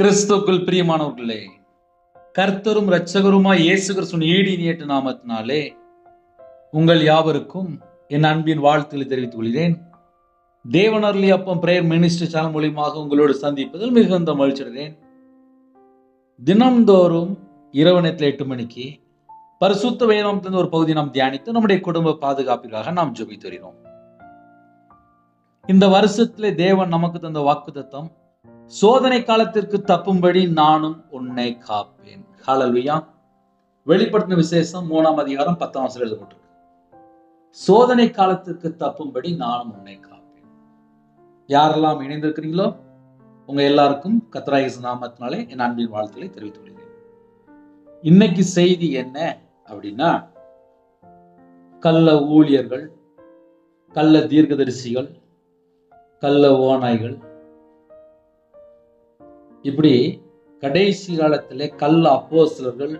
கிறிஸ்துவுக்குள் பிரியமானவர்களே, கர்த்தரும் இரட்சகருமாய் இயேசு கிறிஸ்துவின் ஈடினியேற்ற நாமத்தினாலே உங்கள் யாவருக்கும் என் அன்பின் வாழ்த்துக்களை தெரிவித்துக் கொள்கிறேன். தேவன் அருளிய அப்பம் பிரேயர் மினிஸ்ட்ரி சேனல் மூலியமாக உங்களோடு சந்திப்பதில் மிகுந்த மகிழ்ச்சி அடைகிறேன். தினம்தோறும் இரவு நேரத்தில் 8 மணிக்கு பரிசுத்த வேதாகமத்திலிருந்து ஒரு பகுதி நாம் தியானித்து நம்முடைய குடும்ப பாதுகாப்பிற்காக நாம் ஜெபித்து வருகிறோம். இந்த வருஷத்திலே தேவன் நமக்கு தந்த வாக்குத்தத்தம், சோதனை காலத்திற்கு தப்பும்படி நானும் உன்னை காப்பேன். ஹல்லேலூயா. வெளிப்படுத்தின விசேஷம் 3ஆம் அதிகாரம் 10ஆம் வசனம் எழுதப்பட்டிருக்கு. சோதனை காலத்திற்கு தப்பும்படி நானும் உன்னை காப்பேன். யாரெல்லாம் இணைந்திருக்கிறீங்களோ உங்க எல்லாருக்கும் கர்த்தராகிய இயேசு நாமத்தினாலே என் அன்பின் வாழ்த்துக்களை தெரிவித்துக் கொள்கிறேன். இன்னைக்கு செய்தி என்ன அப்படின்னா, கள்ள ஊழியர்கள், கள்ள தீர்க்கதரிசிகள், கள்ள ஓநாய்கள், இப்படி கடைசி காலத்திலே கள்ள அப்போஸ்தலர்கள்,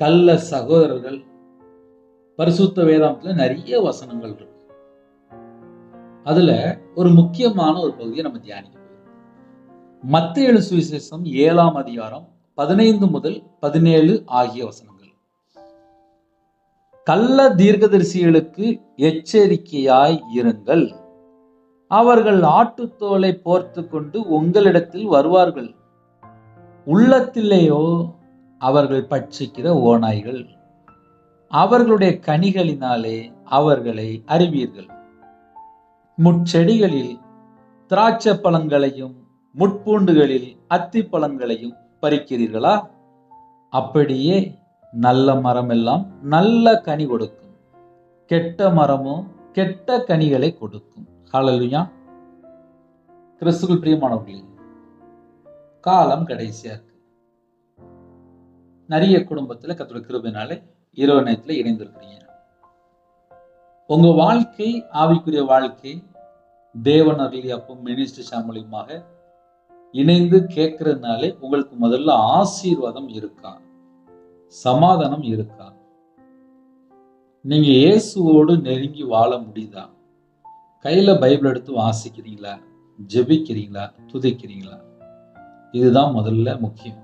கள்ள சகோதரர்கள், பரிசுத்த வேதாகமத்துல நிறைய வசனங்கள் இருக்கு. அதுல ஒரு முக்கியமான ஒரு பகுதியை நம்ம தியானிக்க போகிறோம். மத்தேயு எழுதின சுவிசேஷம் 7ஆம் அதிகாரம் 15 முதல் 17 ஆகிய வசனங்கள். கள்ள தீர்க்கதரிசிகளுக்கு எச்சரிக்கையாய் இருங்கள். அவர்கள் ஆட்டுத்தோலை போர்த்து கொண்டு உங்களிடத்தில் வருவார்கள். உள்ளத்திலேயோ அவர்கள் பட்சிக்கிற ஓநாய்கள். அவர்களுடைய கனிகளினாலே அவர்களை அறிவீர்கள். முட்செடிகளில் திராட்சை பழங்களையும் முட்பூண்டுகளில் அத்தி பழங்களையும் பறிக்கிறீர்களா? அப்படியே நல்ல மரம் எல்லாம் நல்ல கனி கொடுக்கும், கெட்ட மரமோ கெட்ட கனிகளை கொடுக்கும். ஹல்லேலூயா. கிறிஸ்துவுக்குள் பிரியமானவர்களே, காலம் கடைசியா இருக்கு. நிறைய குடும்பத்துல கர்த்தருடைய கிருபையினாலே இரவு நேரத்துல இணைந்திருக்கிறீங்க. உங்க வாழ்க்கை, ஆவிக்குரிய வாழ்க்கை, தேவன் அருளிய அப்பம் மினிஸ்ட்ரி சேனல் மூலமாக இணைந்து கேட்கறதுனாலே உங்களுக்கு முதல்ல ஆசீர்வாதம் இருக்கா? சமாதானம் இருக்கா? நீங்க இயேசுவோடு நெருங்கி வாழ முடியுதா? கையில பைபிள் எடுத்து வாசிக்கிறீங்களா? ஜெபிக்கிறீங்களா? துதிக்கிறீங்களா? இதுதான் முதல்ல முக்கியம்.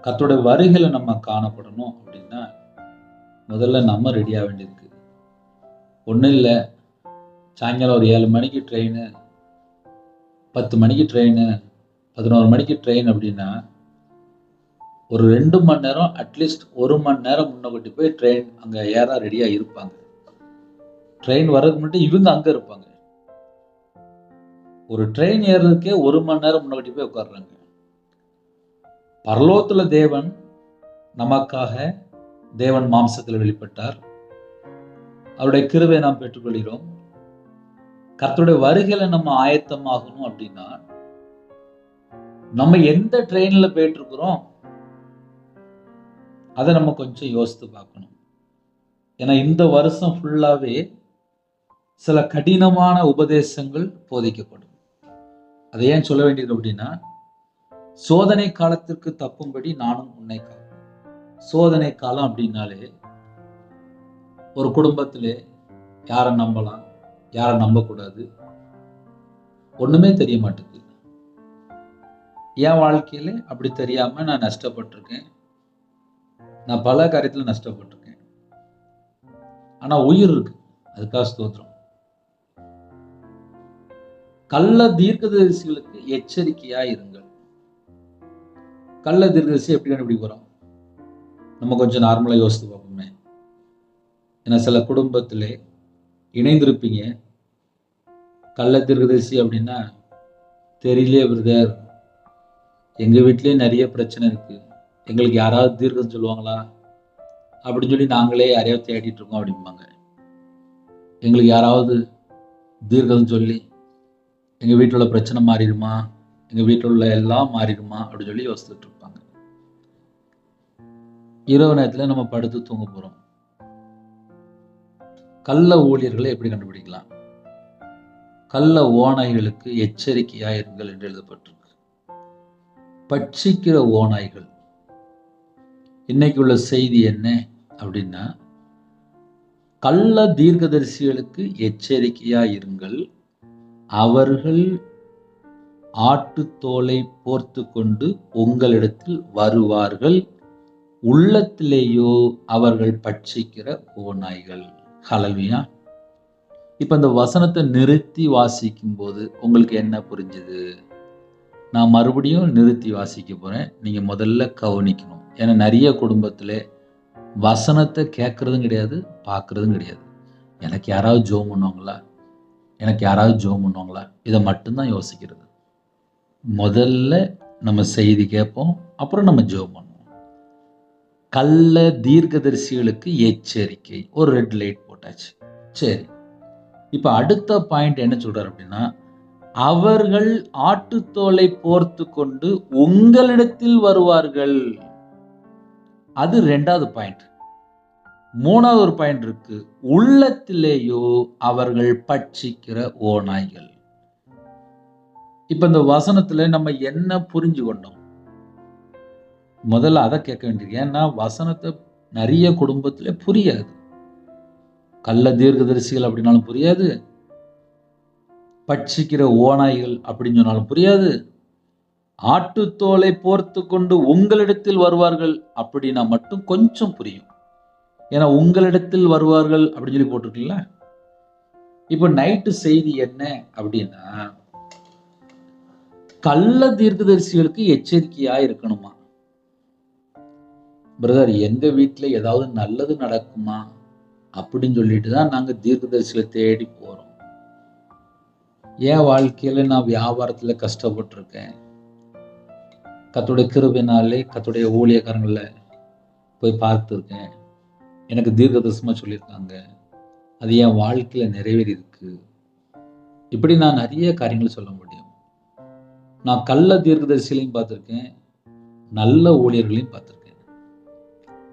கர்த்தருடைய வருகையில நம்ம காணப்படணும் அப்படின்னா முதல்ல நம்ம ரெடியாக வேண்டியிருக்கு. ஒன்றும் இல்லை, சாயங்காலம் ஒரு 7 மணிக்கு ட்ரெயின், 10 மணிக்கு ட்ரெயின், 11 மணிக்கு ட்ரெயின் அப்படின்னா ஒரு 2 மணி நேரம், அட்லீஸ்ட் 1 மணி நேரம் முன்னக்கூட்டி போய் ட்ரெயின் அங்கே ஏற ரெடியாக இருப்பாங்க. ட்ரெயின் வர்றதுக்கு மட்டும் இவங்க அங்க இருப்பாங்க. ஒரு ட்ரெயின் ஏறதுக்கே 1 மணி நேரம் முன்னாடி போய் உட்கார்றாங்க. பரலோகத்துல தேவன் நமக்காக, தேவன் மாம்சத்தில் வெளிப்பட்டார். அவருடைய கிருபையை நாம் பெற்றுக்கொள்கிறோம். கர்த்தருடைய வருகையில நம்ம ஆயத்தமாகணும் அப்படின்னா நம்ம எந்த ட்ரெயின்ல போயிட்டு இருக்கிறோம் அதை நம்ம கொஞ்சம் யோசித்து பார்க்கணும். ஏன்னா இந்த வருஷம் ஃபுல்லாவே சில கடினமான உபதேசங்கள் போதிக்கப்படும். அதை ஏன் சொல்ல வேண்டியது அப்படின்னா, சோதனை காலத்திற்கு தப்பும்படி நானும் உன்னை காப்பேன். சோதனை காலம் அப்படின்னாலே ஒரு குடும்பத்திலே யாரை நம்பலாம், யாரை நம்பக்கூடாது, ஒண்ணுமே தெரிய மாட்டேங்குது. என் வாழ்க்கையில அப்படி தெரியாம நான் நஷ்டப்பட்டிருக்கேன். நான் பல காரியத்துல நஷ்டப்பட்டிருக்கேன். ஆனா உயிர் இருக்கு, அதுக்காக ஸ்தோத்திரம். கள்ள தீர்க்கதரிசிகளுக்கு எச்சரிக்கையா இருங்கள். கள்ள தீர்க்கதரிசி எப்படி கண்டுபிடிக்க போறோம்? நம்ம கொஞ்சம் நார்மலா யோசித்து பார்ப்போமே. ஏன்னா சில குடும்பத்திலே இணைந்திருப்பீங்க. கள்ள தீர்க்கதரிசி அப்படின்னா, தெரியலையே பிரதர், எங்க வீட்லயே நிறைய பிரச்சனை இருக்கு, எங்களுக்கு யாராவது தீர்க்கம் சொல்லுவாங்களா அப்படின்னு சொல்லி நாங்களே யாரையாவது தேடிட்டு இருக்கோம் அப்படிம்பாங்க. எங்களுக்கு யாராவது தீர்க்கம் சொல்லி எங்க வீட்டில் உள்ள பிரச்சனை மாறிடுமா, எங்க வீட்டில் உள்ள எல்லாம் மாறிடுமா அப்படின்னு சொல்லி யோசிச்சுட்டு இருப்பாங்க. இரவு நேரத்துல நம்ம படுத்து தூங்க போறோம். கள்ள ஊழியர்களை எப்படி கண்டுபிடிக்கலாம்? கள்ள ஓநாய்களுக்கு எச்சரிக்கையா இருங்கள் என்று எழுதப்பட்டிருக்கு. பட்சிக்கிற ஓநாய்கள். இன்னைக்கு உள்ள செய்தி என்ன அப்படின்னா, கள்ள தீர்க்கதரிசிகளுக்கு எச்சரிக்கையா இருங்கள். அவர்கள் ஆட்டுத்தோலை போர்த்து கொண்டு உங்களிடத்தில் வருவார்கள், உள்ளத்திலேயோ அவர்கள் பட்சிக்கிற ஓநாய்கள். ஹல்லேலூயா. இப்ப இந்த வசனத்தை நிறுத்தி வாசிக்கும் போது உங்களுக்கு என்ன புரிஞ்சுது? நான் மறுபடியும் நிறுத்தி வாசிக்க போறேன். நீங்க முதல்ல கவனிக்கணும். ஏன்னா நிறைய குடும்பத்துல வசனத்தை கேட்கறதும் கிடையாது, பார்க்கறதும் கிடையாது. எனக்கு யாராவது ஜெபம் பண்ணுவாங்களா, எனக்கு யாராவது ஜெபம் பண்ணுவாங்களா, இதை மட்டும்தான் யோசிக்கிறது. முதல்ல நம்ம செய்தி கேட்போம், அப்புறம் நம்ம ஜெபம் பண்ணுவோம். கள்ள தீர்க்கதரிசிகளுக்கு எச்சரிக்கை, ஒரு ரெட் லைட் போட்டாச்சு. சரி, இப்ப அடுத்த பாயிண்ட் என்ன சொல்றாரு அப்படின்னா, அவர்கள் ஆட்டுத்தோலை போர்த்து கொண்டு உங்களிடத்தில் வருவார்கள். அது ரெண்டாவது பாயிண்ட். மூணாவது ஒரு பாயிண்ட் இருக்கு, உள்ளத்திலேயோ அவர்கள் பட்சிக்கிற ஓநாய்கள். இப்ப இந்த வசனத்துல நம்ம என்ன புரிஞ்சு கொண்டோம்? முதல்ல அதை கேட்க வேண்டியது. ஏன்னா வசனத்தை நிறைய குடும்பத்துல புரியாது. கள்ள தீர்க்கதரிசிகள் அப்படின்னாலும் புரியாது, பட்சிக்கிற ஓநாய்கள் அப்படின்னு சொன்னாலும் புரியாது, ஆட்டுத்தோலை போர்த்து கொண்டு உங்களிடத்தில் வருவார்கள் அப்படின்னா மட்டும் கொஞ்சம் புரியும். ஏன்னா உங்களிடத்தில் வருவார்கள் அப்படின்னு சொல்லி போட்டிருக்கீங்களா. இப்ப நைட்டு செய்தி என்ன அப்படின்னா, கள்ள தீர்க்கதரிசிகளுக்கு எச்சரிக்கையா இருக்கணுமா. பிரதர், எங்க வீட்டுல ஏதாவது நல்லது நடக்குமா அப்படின்னு சொல்லிட்டு தான் நாங்க தீர்க்கதரிசிகளை தேடி போறோம். என் வாழ்க்கையில நான் வியாபாரத்துல கஷ்டப்பட்டிருக்கேன். கர்த்தருடைய கிருபையினாலே கர்த்தருடைய ஊழியக்காரங்களை போய் பார்த்துருக்கேன். எனக்கு தீர்க்கதரிசனமா சொல்லியிருக்காங்க, அது என் வாழ்க்கையில நிறைவேறி இருக்கு. இப்படி நான் நிறைய காரியங்களை சொல்ல முடியும். நான் கள்ள தீர்க்கதரிசிகளையும் பார்த்துருக்கேன், நல்ல ஊழியர்களையும் பார்த்துருக்கேன்.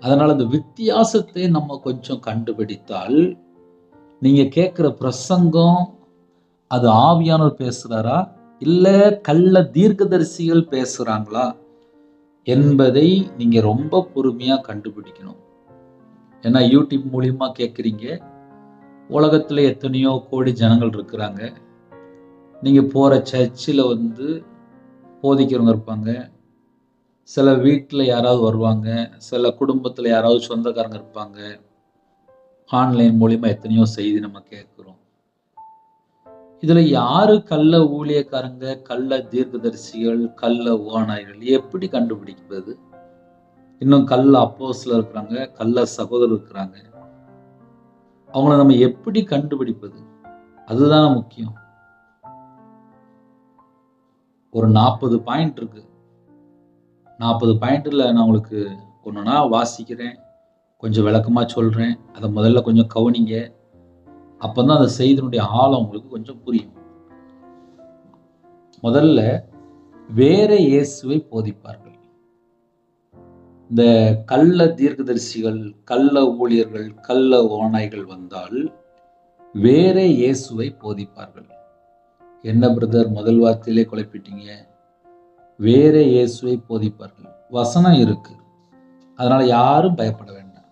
அதனால இந்த வித்தியாசத்தை நம்ம கொஞ்சம் கண்டுபிடித்தால், நீங்க கேட்கிற பிரசங்கம் அது ஆவியானவர் பேசுறாரா இல்ல கள்ள தீர்க்கதரிசிகள் பேசுறாங்களா என்பதை நீங்க ரொம்ப பொறுமையா கண்டுபிடிக்கணும். ஏன்னா யூடியூப் மூலியமா கேட்குறீங்க, உலகத்துல எத்தனையோ கோடி ஜனங்கள் இருக்கிறாங்க. நீங்க போற சர்ச்சில் போதிக்கிறவங்க இருப்பாங்க, சில வீட்டில் யாராவது வருவாங்க, சில குடும்பத்தில் யாராவது சொந்தக்காரங்க இருப்பாங்க. ஆன்லைன் மூலியமா எத்தனையோ செய்தி நம்ம கேட்குறோம். இதுல யாரு கள்ள ஊழியக்காரங்க, கள்ள தீர்க்கதரிசிகள், கள்ள ஓநாய்கள் எப்படி கண்டுபிடிப்பது? இன்னும் கள்ள அப்போஸ்தலர் இருக்கிறாங்க, கள்ள சகோதரர் இருக்கிறாங்க. அவங்கள நம்ம எப்படி கண்டுபிடிப்பது? அதுதான் முக்கியம். ஒரு 40 பாயிண்ட் இருக்கு. 40 பாயிண்ட்ல நான் உங்களுக்கு ஒண்ணுனா வாசிக்கிறேன், கொஞ்சம் விளக்கமா சொல்றேன். அதை முதல்ல கொஞ்சம் கவனிங்க. அப்பதான் அந்த செய்தியினுடைய ஆழம் உங்களுக்கு கொஞ்சம் புரியும். முதல்ல வேற இயேசுவை போதிப்பார்கள். இந்த கள்ள தீர்க்கதரிசிகள், கள்ள ஊழியர்கள், கள்ள ஓநாய்கள் வந்தால் வேற இயேசுவை போதிப்பார்கள். என்ன பிரதர், முதல் வார்த்தையிலே குழப்பிட்டீங்க? வேற இயேசுவை போதிப்பார்கள். வசனம் இருக்கு, அதனால யாரும் பயப்பட வேண்டாம்.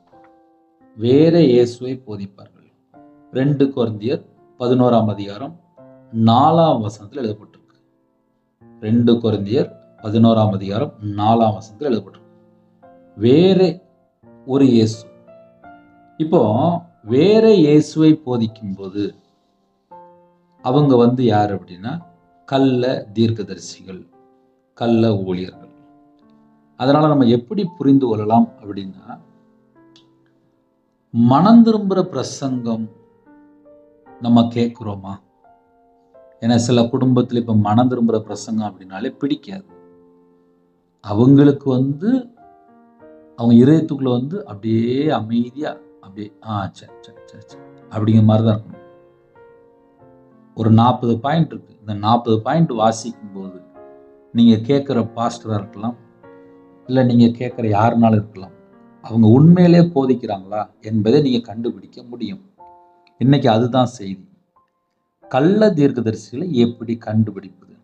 வேற இயேசுவை போதிப்பார்கள். 2 கொரிந்தியர் 11ஆம் அதிகாரம் 4ஆம் வசனத்தில் எழுதப்பட்டிருக்கு. 2 கொரிந்தியர் 11ஆம் அதிகாரம் 4ஆம் வசனத்தில் எழுதப்பட்டிருக்கு. வேற ஒரு இயேசு. இப்போ வேற இயேசுவை போதிக்கும் போது அவங்க யார் அப்படின்னா கள்ள தீர்க்கதரிசிகள், கள்ள ஊழியர்கள். அதனால நம்ம எப்படி புரிந்து கொள்ளலாம் அப்படின்னா, மனம் திரும்புற பிரசங்கம் நம்ம கேட்கிறோமா? ஏன்னா சில குடும்பத்தில் இப்ப மனம் திரும்புற பிரசங்கம் அப்படின்னாலே பிடிக்காது. அவங்களுக்கு அவங்க இதயத்துக்குள்ள அப்படியே அமைதியா அப்படியே அப்படிங்கிற மாதிரிதான் இருக்கணும். ஒரு 40 பாயிண்ட் இருக்கு. இந்த 40 பாயிண்ட் வாசிக்கும் போது நீங்க கேட்கிற பாஸ்டரா இருக்கலாம், இல்ல நீங்க கேட்கிற யாருனாலும் இருக்கலாம், அவங்க உண்மையிலே போதிக்கிறாங்களா என்பதை நீங்க கண்டுபிடிக்க முடியும். இன்னைக்கு அதுதான் செய்தி. கள்ள தீர்க்கதரிசிகளை எப்படி கண்டுபிடிப்பது?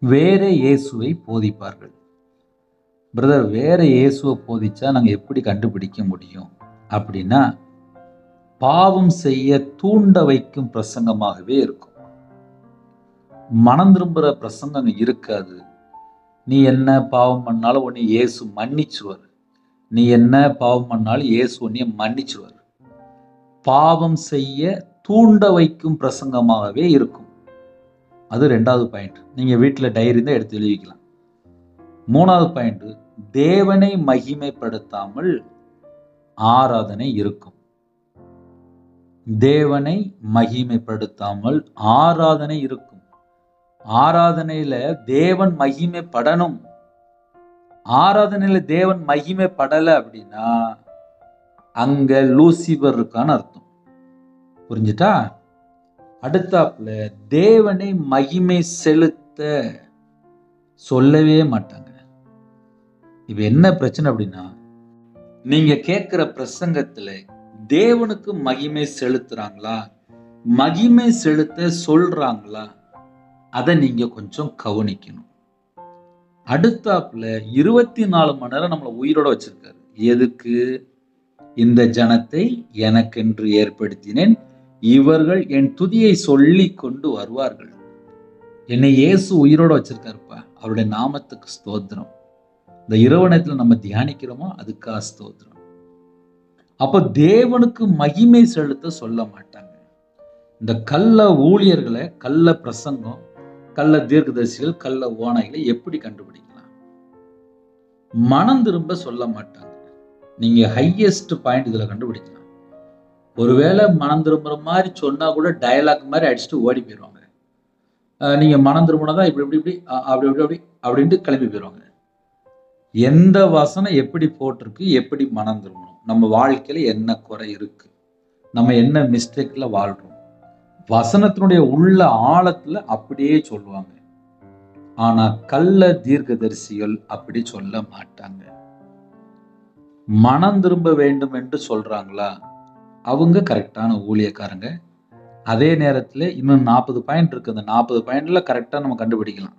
வேற இயேசுவை போதிப்பார்கள். பிரதர், வேற இயேசுவை போதிச்சா நாங்க எப்படி கண்டுபிடிக்க முடியும் அப்படின்னா, பாவம் செய்ய தூண்ட வைக்கும் பிரசங்கமாகவே இருக்கும். மனம் திரும்புற பிரசங்கம் இருக்காது. நீ என்ன பாவம் பண்ணாலும் உன்னை இயேசு மன்னிச்சுவார். நீ என்ன பாவம் பண்ணாலும் இயேசு உன்னை மன்னிச்சுவார். பாவம் செய்ய தூண்ட வைக்கும் பிரசங்கமாகவே இருக்கும். அது 2வது பாயிண்ட். நீங்க வீட்டில் டைரி தான் எடுத்து எழுதிக்கலாம். 3வது பாயிண்ட், தேவனை மகிமைப்படுத்தாமல் ஆராதனை இருக்கும். தேவனை மகிமைப்படுத்தாமல் ஆராதனை இருக்கும். ஆராதனையில தேவன் மகிமைப்படணும். ஆராதனையில தேவன் மகிமைப்படல அப்படின்னா அங்க லூசிபர் இருக்கான்னு அர்த்தம். புரிஞ்சுட்டா? அடுத்தாப்புல தேவனை மகிமை செலுத்த சொல்லவே மாட்டாங்க. இப்ப என்ன பிரச்சனை அப்படின்னா, நீங்க கேட்கிற பிரசங்கத்துல தேவனுக்கு மகிமை செலுத்துறாங்களா, மகிமை செலுத்த சொல்றாங்களா, அதை நீங்க கொஞ்சம் கவனிக்கணும். அடுத்தாப்புல 24 மணி நேரம் நம்மளை உயிரோட வச்சிருக்காரு. எதுக்கு? இந்த ஜனத்தை எனக்கென்று ஏற்படுத்தினேன், இவர்கள் என் துதியை சொல்லி கொண்டு வருவார்கள். என்னை இயேசு உயிரோட வச்சிருக்காருப்பா, அவருடைய நாமத்துக்கு ஸ்தோத்திரம். இந்த இரவு நேரத்துல நம்ம தியானிக்கிறோமோ அதுக்காக ஸ்தோத்திரம். அப்ப தேவனுக்கு மகிமை செலுத்த சொல்ல மாட்டாங்க. இந்த கள்ள ஊழியர்களை, கள்ள பிரசங்கம், கள்ள தீர்க்கதரிசிகள், கள்ள ஓநாய்களை எப்படி கண்டுபிடிக்கலாம்? மனம் திரும்ப சொல்ல மாட்டாங்க. நீங்க ஹையஸ்ட் பாயிண்ட் இதுல கண்டுபிடிக்கலாம். ஒருவேளை மனம் திரும்புற மாதிரி சொன்னா கூட டயலாக் மாதிரி அடிச்சுட்டு ஓடி போயிடுவாங்க. நீங்க மனம் திரும்பினதான் இப்படி இப்படி இப்படி அப்படி அப்படி அப்படி அப்படின்ட்டு கிளம்பி போயிடுவாங்க. எந்த வசனம் எப்படி போட்டிருக்கு, எப்படி மனம் திரும்பணும், நம்ம வாழ்க்கையில என்ன குறை இருக்கு, நம்ம என்ன மிஸ்டேக்ல வாழ்றோம், வசனத்தினுடைய உள்ள ஆழத்துல அப்படியே சொல்லுவாங்க. ஆனா கள்ள தீர்க்கதரிசிகள் அப்படி சொல்ல மாட்டாங்க. மனம் திரும்ப வேண்டும் என்று சொல்றாங்களா, அவங்க கரெக்டான ஊழியக்காரங்க. அதே நேரத்துல இன்னும் 40 பாயிண்ட் இருக்கு. அந்த 40 பாயிண்ட்ல கரெக்டா நம்ம கண்டுபிடிக்கலாம்.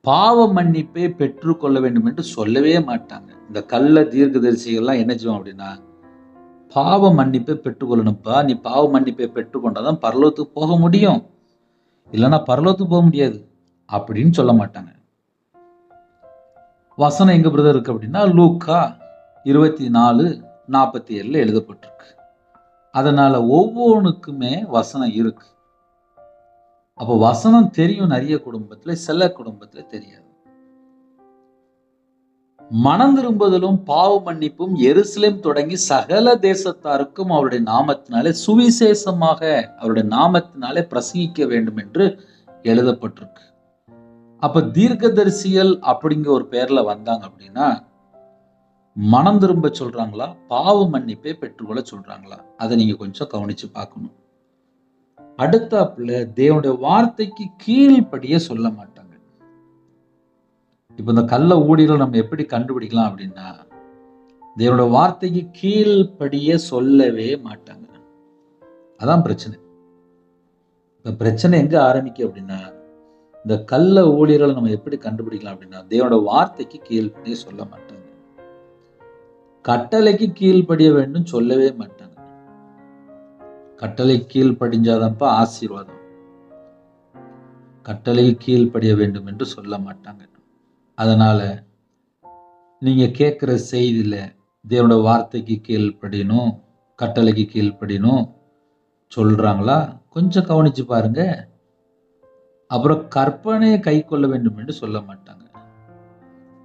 பாவ மன்னிப்பை பெற்றுக்கொள்ள வேண்டும் என்று சொல்லவே மாட்டாங்க. இந்த கள்ள தீர்க்கதரிசிகள்லாம் என்ன செய்வோம் அப்படின்னா, பாவ மன்னிப்பை பெற்றுக்கொள்ளணும்ப்பா, நீ பாவ மன்னிப்பை பெற்றுக்கொண்டாதான் பரலோகத்துக்கு போக முடியும், இல்லைன்னா பரலோகத்துக்கு போக முடியாது அப்படின்னு சொல்ல மாட்டாங்க. வசனம் எங்க பிரதர் இருக்கு அப்படின்னா, லூக்கா 24:47 எழுதப்பட்டிருக்கு. அதனால ஒவ்வொன்றுக்குமே வசனம் இருக்கு. அப்போ வசனம் தெரியும் நிறைய குடும்பத்துல, சில குடும்பத்துல தெரியாது. மனம் திரும்புதலும் பாவ மன்னிப்பும் எருசலேம் தொடங்கி சகல தேசத்தாருக்கும் அவருடைய நாமத்தினாலே சுவிசேஷமாக அவருடைய நாமத்தினாலே பிரசங்கிக்க வேண்டும் என்று எழுதப்பட்டிருக்கு. அப்ப தீர்க்கதரிசிகள் அப்படிங்கிற ஒரு பேர்ல வந்தாங்க அப்படின்னா, மனம் திரும்ப சொல்றாங்களா, பாவ மன்னிப்பை பெற்றுக்கொள்ள சொல்றாங்களா, அதை நீங்க கொஞ்சம் கவனிச்சு பார்க்கணும். அடுத்தாப்புல தேவனுடைய வார்த்தைக்கு கீழ்ப்படியே சொல்ல மாட்டாங்க. இப்ப இந்த கள்ள ஊழியர்கள் நம்ம எப்படி கண்டுபிடிக்கலாம் அப்படின்னா, தேவனுடைய வார்த்தைக்கு கீழ்ப்படியே சொல்லவே மாட்டாங்க. அதான் பிரச்சனை. இந்த பிரச்சனை எங்க ஆரம்பிக்கும் அப்படின்னா, இந்த கள்ள ஊழியர்களை நம்ம எப்படி கண்டுபிடிக்கலாம் அப்படின்னா, தேவனுடைய வார்த்தைக்கு கீழ்ப்படியே சொல்ல மாட்டாங்க. கட்டளைக்கு கீழ்ப்படிய வேண்டும் சொல்லவே மாட்டாங்க. கட்டளை கீழ்ப்படிஞ்சாதான்ப்பா ஆசீர்வாதம். கட்டளை கீழ்ப்படிய வேண்டும் என்று சொல்ல மாட்டாங்க. அதனால நீங்க கேட்கிற செய்தியில தேவனுடைய வார்த்தைக்கு கீழ்ப்படியணும், கட்டளைக்கு கீழ்ப்படியணும் சொல்றாங்களா, கொஞ்சம் கவனிச்சு பாருங்க. அப்புறம் கற்பனையை கை கொள்ள வேண்டும் என்று சொல்ல மாட்டாங்க.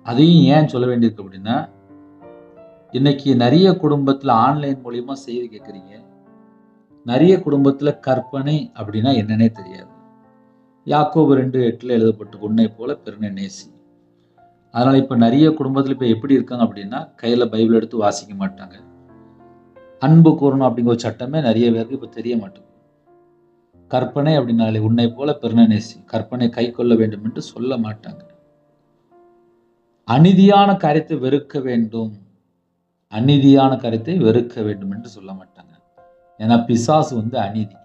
அதையும் ஏன் சொல்ல வேண்டியிருக்கு அப்படின்னா, இன்னைக்கு நிறைய குடும்பத்துல ஆன்லைன் மூலியமா செய்தி கேட்குறீங்க. நிறைய குடும்பத்துல கற்பனை அப்படின்னா என்னன்னே தெரியாது. யாக்கோபு 2:8 எழுதப்பட்டு, உன்னை போல பிறனை நேசி. அதனால இப்ப நிறைய குடும்பத்துல இப்ப எப்படி இருக்காங்க அப்படின்னா, கையில பைபிள் எடுத்து வாசிக்க மாட்டாங்க. அன்பு கூறணும் அப்படிங்கிற ஒரு சட்டமே நிறைய பேருக்கு இப்ப தெரிய மாட்டேங்குது. கற்பனை அப்படின்னாலே உன்னை போல பிறனை நேசி, கற்பனை கை கொள்ள வேண்டும் என்று சொல்ல மாட்டாங்க. அநீதியான காரியத்தை வெறுக்க வேண்டும், அநீதியான காரியத்தை வெறுக்க வேண்டும் என்று சொல்ல மாட்டாங்க. ஏன்னா பிசாசு அநீதி.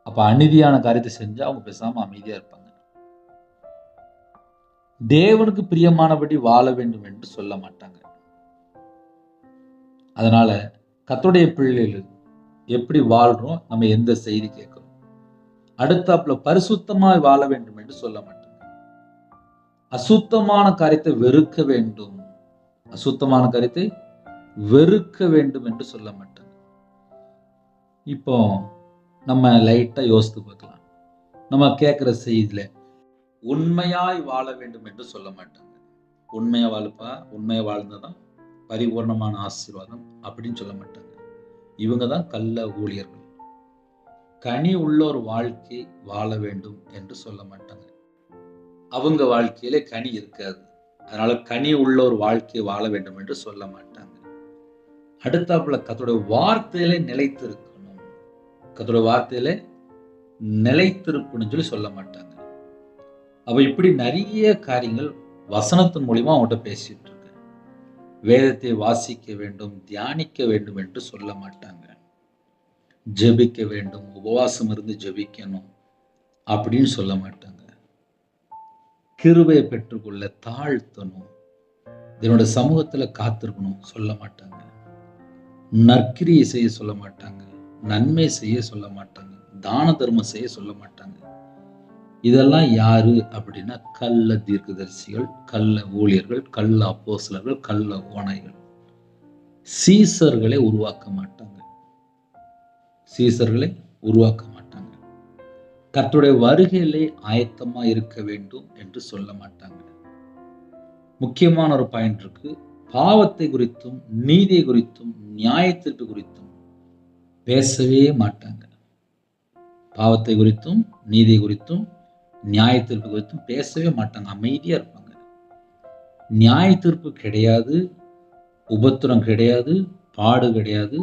அப்ப அநீதியான காரியத்தை செஞ்சா அவங்க பேசாம அமைதியா இருப்பாங்க. தேவனுக்கு பிரியமானபடி வாழ வேண்டும் என்று சொல்ல மாட்டாங்க. அதனால கர்த்தருடைய பிள்ளைகள் எப்படி வாழ்றோம், நம்ம எந்த செய்தி கேட்கிறோம், அடுத்தாப்புல பரிசுத்தமாய் வாழ வேண்டும் என்று சொல்ல மாட்டாங்க. அசுத்தமான காரியத்தை வெறுக்க வேண்டும், அசுத்தமான காரியத்தை வெறுக்க வேண்டும் என்று சொல்ல மாட்டாங்க. இப்போ நம்ம லைட்டா யோசித்து பார்க்கலாம். நம்ம கேட்கிற செய்தியில உண்மையாய் வாழ வேண்டும் என்று சொல்ல மாட்டாங்க. உண்மையா வாழுப்பா, உண்மையா வாழ்ந்ததான் பரிபூர்ணமான ஆசீர்வாதம் அப்படின்னு சொல்ல மாட்டாங்க. இவங்க தான் கள்ள ஊழியர்கள். கனி உள்ள ஒரு வாழ்க்கை வாழ வேண்டும் என்று சொல்ல மாட்டாங்க. அவங்க வாழ்க்கையிலே கனி இருக்காது, அதனால கனி உள்ள ஒரு வாழ்க்கை வாழ வேண்டும் என்று சொல்ல மாட்டாங்க. அடுத்தாப்புல கர்த்தருடைய வார்த்தையிலே நிலைத்திருக்கணும், கர்த்தருடைய வார்த்தையிலே நிலைத்திருக்கணும்னு சொல்லி சொல்ல மாட்டாங்க. அப்ப இப்படி நிறைய காரியங்கள் வசனத்தின் மூலியமா அவங்ககிட்ட பேசிட்டு இருக்கு. வேதத்தை வாசிக்க வேண்டும், தியானிக்க வேண்டும் என்று சொல்ல மாட்டாங்க. ஜெபிக்க வேண்டும், உபவாசம் இருந்து ஜெபிக்கணும் அப்படின்னு சொல்ல மாட்டாங்க. கிருபையை பெற்றுக்கொள்ள தாழ்த்தணும், இதனோட சமூகத்துல காத்திருக்கணும் சொல்ல மாட்டாங்க. நற்கிரியை செய்ய சொல்ல மாட்டாங்க, நன்மை செய்ய சொல்ல மாட்டாங்க, தான தர்மம் செய்ய சொல்ல மாட்டாங்க. இதெல்லாம் யாரு அப்படின்னா கள்ள தீர்க்கதரிசிகள், கள்ள ஊழியர்கள், கள்ள அப்போஸ்தலர்கள், கள்ள ஓநாய்கள். சீசர்களை உருவாக்க மாட்டாங்க, சீசர்களை உருவாக்க மாட்டாங்க. கர்த்தருடைய வருகையிலே ஆயத்தமா இருக்க வேண்டும் என்று சொல்ல மாட்டாங்க. முக்கியமான ஒரு பாயிண்ட் இருக்கு. பாவத்தை குறித்தும் நீதியை குறித்தும் நியாயத்தீர்ப்பு குறித்தும் பேசவே மாட்டாங்க. பாவத்தை குறித்தும் நீதியை குறித்தும் நியாயத்தீர்ப்பு குறித்தும் பேசவே மாட்டாங்க, அமைதியா இருப்பாங்க. நியாயத்தீர்ப்பு கிடையாது, உபத்திரம் கிடையாது, பாடு கிடையாது,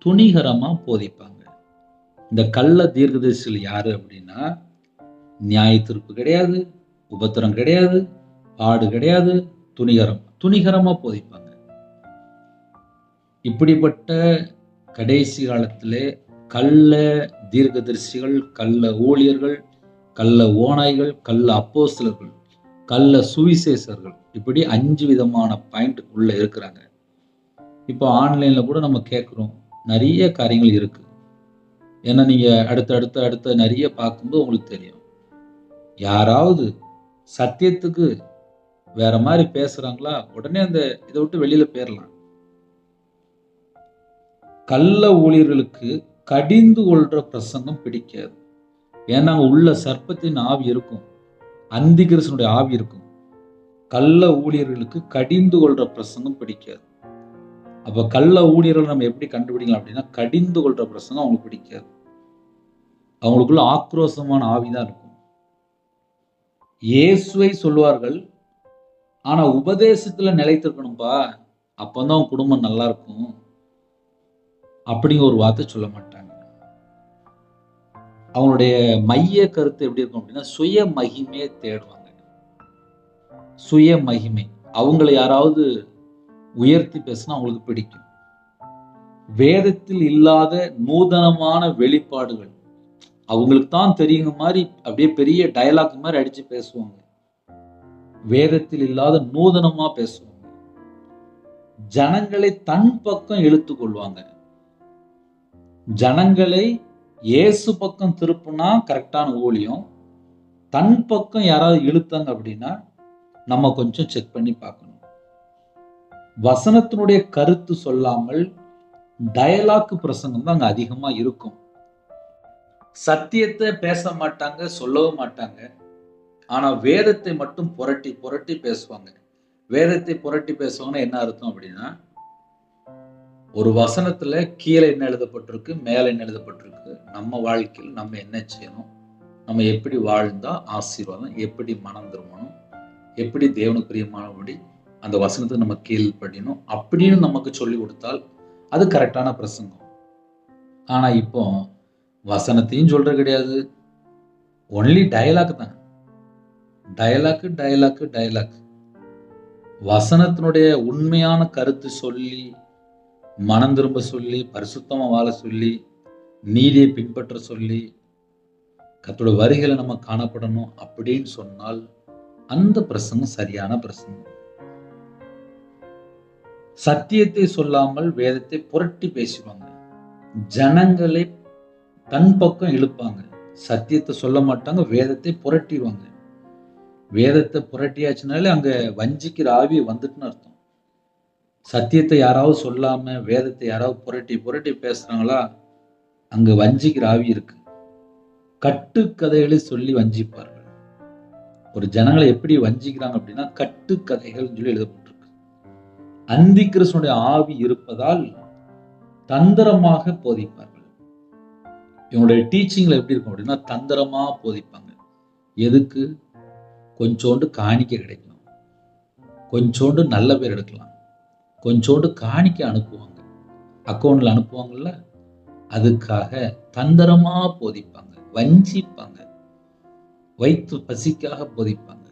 துணிகரமா போதிப்பாங்க. இந்த கள்ள தீர்க்கதரிசிகள் யாரு அப்படின்னா நியாயத்தீர்ப்பு கிடையாது, உபத்திரம் கிடையாது, பாடு கிடையாது, துணிகரமா போதிப்பாங்க. இப்படிப்பட்ட கடைசி காலத்திலே கள்ள தீர்க்கதரிசிகள், கள்ள ஊழியர்கள், கள்ள ஓநாய்கள், கள்ள அப்போஸ்தலர்கள், கள்ள சுவிசேஷர்கள், இப்படி 5 விதமான பாயிண்ட் உள்ள இருக்கிறாங்க. இப்போ ஆன்லைன்ல கூட நம்ம கேட்குறோம், நிறைய காரியங்கள் இருக்கு. ஏன்னா நீங்க அடுத்த நிறைய பார்க்கும்போது உங்களுக்கு தெரியும், யாராவது சத்தியத்துக்கு வேற மாதிரி பேசுறாங்களா, உடனே அந்த இதை விட்டு வெளியில போயிடலாம். கள்ள ஊழியர்களுக்கு கடிந்து கொள்ற பிரசங்கம் பிடிக்காது. ஏன்னா உள்ள சர்ப்பத்தின் ஆவி இருக்கும், அந்தி கிறிஸ்துவினுடைய ஆவி இருக்கும். கள்ள ஊழியர்களுக்கு கடிந்து கொள்ற பிரசங்கம் பிடிக்காது. அப்ப கள்ள ஊழியர்கள் நம்ம எப்படி கண்டுபிடிக்கலாம் அப்படின்னா, கடிந்து கொள்ற பிரசங்கம் அவங்களுக்கு பிடிக்காது. அவங்களுக்குள்ள ஆக்ரோஷமான ஆவிதான் இருக்கும். இயேசுவை சொல்லுவார்கள், ஆனா உபதேசத்துல நிலைத்திருக்கணும்பா, அப்பதான் அவன் குடும்பம் நல்லா இருக்கும் அப்படிங்கிற ஒரு வார்த்தை சொல்ல மாட்டாங்க. அவங்களுடைய மைய கருத்து எப்படி இருக்கும் அப்படின்னா, சுய மகிமையை தேடுவாங்க. சுய மகிமை, அவங்களை யாராவது உயர்த்தி பேசினா அவங்களுக்கு பிடிக்கும். வேதத்தில் இல்லாத நூதனமான வெளிப்பாடுகள் அவங்களுக்கு தான் தெரியுங்க மாதிரி அப்படியே பெரிய டயலாக் மாதிரி அடிச்சு பேசுவாங்க. வேதத்தில் இல்லாத நூதனமா பேசுவாங்க. ஜனங்களை தன் பக்கம் இழுத்து கொள்வாங்க. ஜனங்களை இயேசு பக்கம் திருப்புனா கரெக்டான ஊழியம், தன் பக்கம் யாராவது இழுத்தாங்க அப்படின்னா நம்ம கொஞ்சம் செக் பண்ணி பார்க்கணும். வசனத்தினுடைய கருத்து சொல்லாமல் டயலாக் பிரசங்கம் தான் அங்க அதிகமா இருக்கும். சத்தியத்தை பேச மாட்டாங்க, சொல்லவும் மாட்டாங்க. ஆனா வேதத்தை மட்டும் புரட்டி புரட்டி பேசுவாங்க. வேதத்தை புரட்டி பேசுவாங்கன்னா என்ன அர்த்தம் அப்படின்னா, ஒரு வசனத்துல கீழே என்ன எழுதப்பட்டிருக்கு, மேல என்ன எழுதப்பட்டிருக்கு, நம்ம வாழ்க்கையில் நம்ம என்ன செய்யணும், நம்ம எப்படி வாழ்ந்தா ஆசீர்வாதம், எப்படி மனம் திரும்பணும், எப்படி தேவனுக்கு பிரியமானபடி அந்த வசனத்தை நம்ம கீழ்ப்படியணும் அப்படின்னு நமக்கு சொல்லி கொடுத்தால் அது கரெக்டான பிரசங்கம். ஆனா இப்போ வசனத்தையும் சொல்றது கிடையாது, ஒன்லி டயலாக் தான். Dialogue dialogue dialogue. வசனத்தினுடைய உண்மையான கருத்து சொல்லி, மனம் திரும்ப சொல்லி, பரிசுத்தமா வாழ சொல்லி, நீதியை பின்பற்ற சொல்லி, கர்த்தருடைய வருகையில நம்ம காணப்படணும் அப்படின்னு சொன்னால் அந்த பிரசங்கம் சரியான பிரசங்கம். சத்தியத்தை சொல்லாமல் வேதத்தை புரட்டி பேசுவாங்க, ஜனங்களை தன் பக்கம் இழுப்பாங்க. சத்தியத்தை சொல்ல மாட்டாங்க, வேதத்தை புரட்டிடுவாங்க. வேதத்தை புரட்டியாச்சுனாலே அங்க வஞ்சிக்கிற ஆவி வந்துட்டுன்னு அர்த்தம். சத்தியத்தை யாராவது சொல்லாம வேதத்தை யாராவது புரட்டி புரட்டி பேசுறாங்களா, அங்க வஞ்சிக்கிற ஆவி இருக்கு. கட்டுக்கதைகளை சொல்லி வஞ்சிப்பார்கள். ஒரு ஜனங்களை எப்படி வஞ்சிக்கிறாங்க அப்படின்னா, கட்டுக்கதைகள் சொல்லி எழுதப்பட்டிருக்கு. அந்தி கிறிஸ்துனுடைய ஆவி இருப்பதால் தந்திரமாக போதிப்பார்கள். இவங்களுடைய டீச்சிங்ல எப்படி இருக்கும் அப்படின்னா, தந்திரமா போதிப்பாங்க. எதுக்கு? கொஞ்சோண்டு காணிக்கை கிடைக்கலாம், கொஞ்சோண்டு நல்ல பேர் எடுக்கலாம், கொஞ்சோண்டு காணிக்கை அனுப்புவாங்க, அக்கௌண்ட்ல அனுப்புவாங்கல்ல, அதுக்காக தந்திரமா போதிப்பாங்க, வஞ்சிப்பாங்க, வைத்து பசிக்காக போதிப்பாங்க.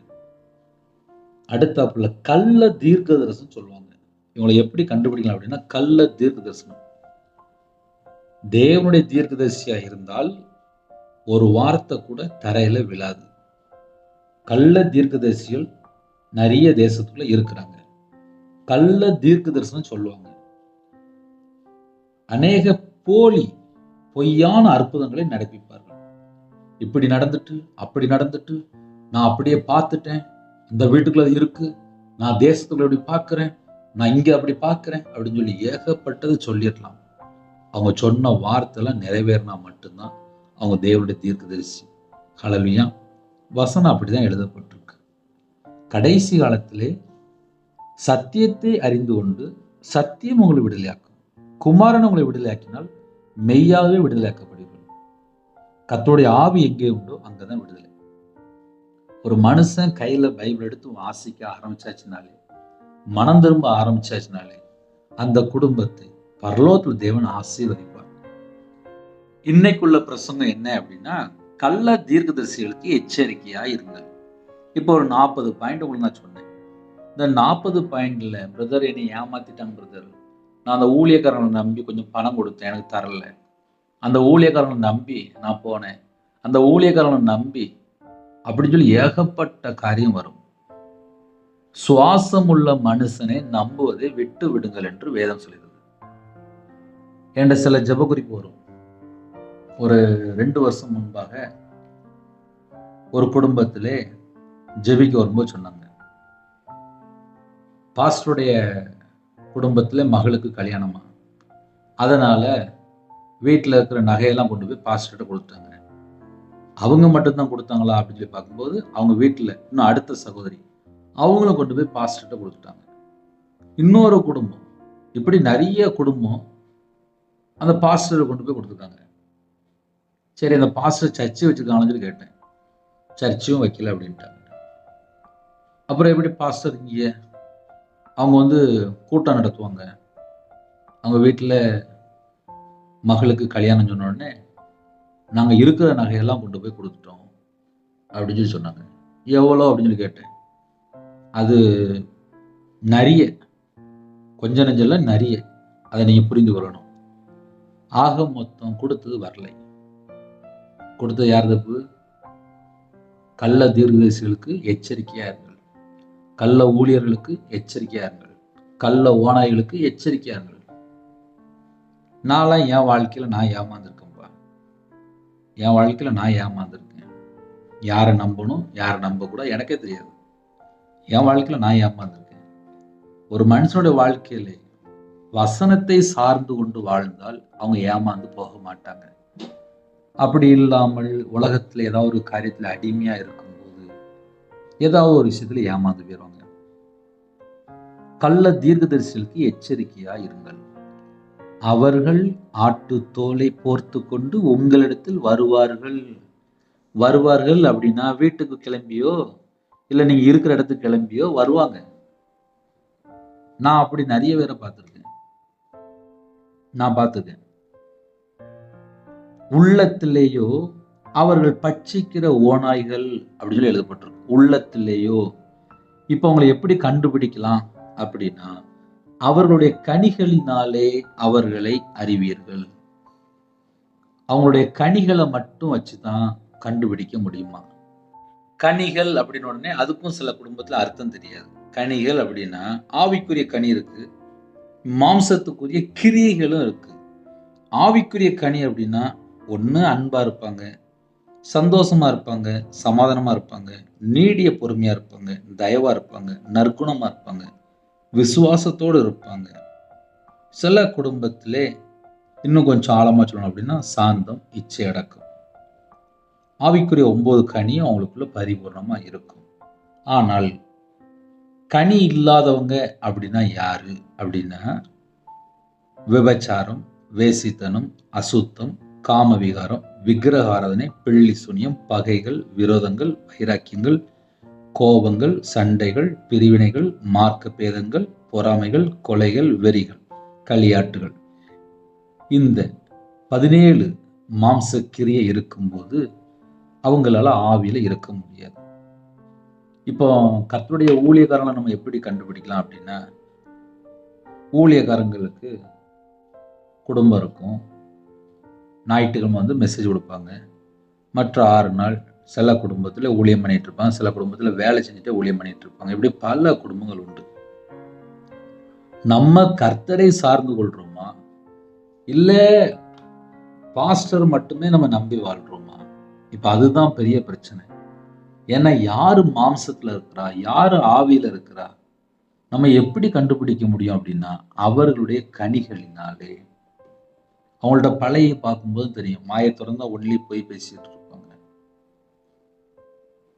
அடுத்தாப்புல கள்ள தீர்க்க தரிசனம் சொல்லுவாங்க. இவங்களை எப்படி கண்டுபிடிக்கலாம் அப்படின்னா, கள்ள தீர்க்க தரிசனம். தேவனுடைய தீர்க்கதரிசியா இருந்தால் ஒரு வார்த்தை கூட தரையில விழாது. கள்ள தீர்க்கதரிசிகள் நிறைய தேசத்துக்குள்ள இருக்கிறாங்க. கள்ள தீர்க்க தரிசனம் சொல்லுவாங்க. அநேக போலி பொய்யான அற்புதங்களை நடப்பிப்பார்கள். இப்படி நடந்துட்டு அப்படி நடந்துட்டு, நான் அப்படியே பார்த்துட்டேன், இந்த வீட்டுக்குள்ள இருக்கு, நான் தேசத்துக்குள்ள இப்படி பார்க்கிறேன், நான் இங்க அப்படி பார்க்கிறேன் அப்படின்னு சொல்லி ஏகப்பட்டது சொல்லிடலாம். அவங்க சொன்ன வார்த்தைலாம் நிறைவேறினா மட்டும்தான் அவங்க தேவனுடைய தீர்க்கதரிசி. ஹல்லேலூயா. வசனம் அப்படிதான் எழுதப்பட்டிருக்கு. கடைசி காலத்திலே சத்தியத்தை அறிந்து கொண்டு சத்தியம் உங்களை விடுதலையாக்கும், குமாரன் உங்களை விடுதலையாக்கினால் மெய்யாகவே விடுதலையாக்கப்படுவீர்கள். கர்த்தருடைய ஆவி எங்கே உண்டோ அங்கதான் விடுதலை. ஒரு மனுஷன் கையில பைபிள் எடுத்து வாசிக்க ஆரம்பிச்சாச்சுனாலே, மனம் திரும்ப ஆரம்பிச்சாச்சுனாலே, அந்த குடும்பத்தை பரலோகத்தில் தேவன் ஆசீர்வதிப்பார். இன்னைக்குள்ள பிரசங்கம் என்ன அப்படின்னா, கள்ள தீர்க்கதரிசிகளுக்கு எச்சரிக்கையா இருங்கள். இப்போ ஒரு 40 பாயிண்ட் உங்களுக்கு நான் சொன்னேன். இந்த 40 பாயிண்ட்ல பிரதர் என்னை ஏமாத்திட்டாங்க பிரதர், நான் அந்த ஊழியக்காரங்களை நம்பி கொஞ்சம் பணம் கொடுத்தேன், எனக்கு தரல, அந்த ஊழியக்காரங்களை நம்பி நான் போனேன், அந்த ஊழியக்காரங்களை நம்பி அப்படின்னு சொல்லி ஏகப்பட்ட காரியம் வரும். சுவாசம் உள்ள மனுஷனை நம்புவதை விட்டு விடுங்கள் என்று வேதம் சொல்கிறது. என்ற சில ஜெப குறிப்பு வரும். ஒரு 2 வருஷம் முன்பாக ஒரு குடும்பத்திலே ஜெபிக்க வரும்போது சொன்னாங்க, பாஸ்டருடைய குடும்பத்துல மகளுக்கு கல்யாணமா, அதனால வீட்டில் இருக்கிற நகையெல்லாம் கொண்டு போய் பாஸ்டர்கிட்ட கொடுத்தாங்க. அவங்க மட்டும்தான் கொடுத்தாங்களா அப்படின்னு சொல்லி பார்க்கும்போது, அவங்க வீட்டில் இன்னும் அடுத்த சகோதரி அவங்களும் கொண்டு போய் பாஸ்டர்கிட்ட கொடுத்துட்டாங்க. இன்னொரு குடும்பம், இப்படி நிறைய குடும்பம் அந்த பாஸ்டரை கொண்டு போய் கொடுத்துருக்காங்க. சரி, அந்த பாஸ்டர் சர்ச்சை வச்சிருக்காங்கன்னு சொல்லி கேட்டேன். சர்ச்சையும் வைக்கல அப்படின்ட்டாங்க. அப்புறம் எப்படி பாஸ்டர் இங்கே அவங்க கூட்டம் நடத்துவாங்க, அவங்க வீட்டில் மகளுக்கு கல்யாணம் சொன்ன உடனே நாங்கள் இருக்கிற நகையெல்லாம் கொண்டு போய் கொடுத்துட்டோம் அப்படின்னு சொல்லி சொன்னாங்க. எவ்வளோ அப்படின்னு சொல்லி கேட்டேன். அது நிறைய, கொஞ்ச நெஞ்சல்ல நிறைய, அதை நீங்கள் புரிந்து கொள்ளணும். ஆக மொத்தம் கொடுத்தது வரலை. கொடுத்தது யார் தப்பு? கள்ள தீர்க்கதரிசிகளுக்கு எச்சரிக்கையா இருங்கள், கள்ள ஊழியர்களுக்கு எச்சரிக்கையா இருங்கள், கள்ள ஓநாய்களுக்கு எச்சரிக்கையா இருங்கள். நான்லாம் என் வாழ்க்கையில நான் ஏமாந்துருக்கேன்ப்பா, என் வாழ்க்கையில நான் ஏமாந்துருக்கேன். யாரை நம்பணும் யாரை நம்ப கூட எனக்கே தெரியாது. என் வாழ்க்கையில நான் ஏமாந்துருக்கேன். ஒரு மனுஷனுடைய வாழ்க்கையில வசனத்தை சார்ந்து கொண்டு வாழ்ந்தால் அவங்க ஏமாந்து போக மாட்டாங்க. அப்படி இல்லாமல் உலகத்துல ஏதாவது ஒரு காரியத்துல அடிமையா இருக்கும்போது ஏதாவது ஒரு விஷயத்துல ஏமாந்து போயிடுவாங்க. கள்ள தீர்க்கதரிசிகளுக்கு எச்சரிக்கையா இருங்கள். அவர்கள் ஆட்டு தோலை போர்த்து கொண்டு உங்களிடத்தில் வருவார்கள். வருவார்கள் அப்படின்னா வீட்டுக்கு கிளம்பியோ இல்லை நீங்க இருக்கிற இடத்துக்கு கிளம்பியோ வருவாங்க. நான் அப்படி நிறைய பேரை பார்த்துருக்கேன். உள்ளத்திலேயோ அவர்கள் பட்சிக்கிற ஓநாய்கள் அப்படின்னு சொல்லி எழுதப்பட்டிருக்கு. உள்ளத்திலேயோ. இப்ப அவங்களை எப்படி கண்டுபிடிக்கலாம் அப்படின்னா, அவர்களுடைய கனிகளினாலே அவர்களை அறிவீர்கள். அவங்களுடைய கனிகளை மட்டும் வச்சுதான் கண்டுபிடிக்க முடியுமா? கனிகள் அப்படின்னு உடனே அதுக்கும் சில குடும்பத்துல அர்த்தம் தெரியாது. கனிகள் அப்படின்னா ஆவிக்குரிய கனி இருக்கு, மாம்சத்துக்குரிய கிரியைகளும் இருக்கு. ஆவிக்குரிய கனி அப்படின்னா ஒண்ணு அன்பா இருப்பாங்க, சந்தோஷமா இருப்பாங்க, சமாதானமா இருப்பாங்க, நீடிய பொறுமையா இருப்பாங்க, தயவா இருப்பாங்க, நற்குணமா இருப்பாங்க, விசுவாசத்தோடு இருப்பாங்க. சில குடும்பத்திலே இன்னும் கொஞ்சம் ஆழமா சொல்லணும் அப்படின்னா, சாந்தம், இச்சை அடக்கம். ஆவிக்குரிய 9 கனியும் அவங்களுக்குள்ள பரிபூர்ணமா இருக்கும். ஆனால் கனி இல்லாதவங்க அப்படின்னா யாரு அப்படின்னா, விபச்சாரம், வேசித்தனம், அசுத்தம், காமவிகாரம், விக்கிரக ஆராதனை, பில்லி சூனியம், பகைகள், விரோதங்கள், வைராக்கியங்கள், கோபங்கள், சண்டைகள், பிரிவினைகள், மார்க்க பேதங்கள், பொறாமைகள், கொலைகள், வெறிகள், களியாட்டுகள். இந்த 17 மாம்சக்கிரியை இருக்கும்போது அவங்களால ஆவியில இருக்க முடியாது. இப்போ கர்த்தருடைய ஊழியக்காரங்களை நம்ம எப்படி கண்டுபிடிக்கலாம் அப்படின்னா, ஊழியக்காரங்களுக்கு குடும்பம் இருக்கும். ஞாயிற்றுக்கிழமை வந்து மெசேஜ் கொடுப்பாங்க. மற்ற 6 நாள் சில குடும்பத்தில் ஊழியம் பண்ணிட்டு இருப்பாங்க, சில குடும்பத்தில் வேலை செஞ்சுட்டு ஊழியம் பண்ணிட்டு இருப்பாங்க. இப்படி பல குடும்பங்கள் உண்டு. நம்ம கர்த்தரை சார்ந்து கொள்றோமா, இல்ல பாஸ்டர் மட்டுமே நம்ம நம்பி வாழ்றோமா? இப்ப அதுதான் பெரிய பிரச்சனை. ஏன்னா யாரு மாம்சத்துல இருக்கிறா, யாரு ஆவியில இருக்கிறா, நம்ம எப்படி கண்டுபிடிக்க முடியும் அப்படின்னா, அவர்களுடைய கனிகளினாலே. அவங்கள்ட்ட பழகி பார்க்கும்போது தெரியும். வாயை திறந்தா ஒன்லி பொய் பேசிட்டு இருப்பாங்க.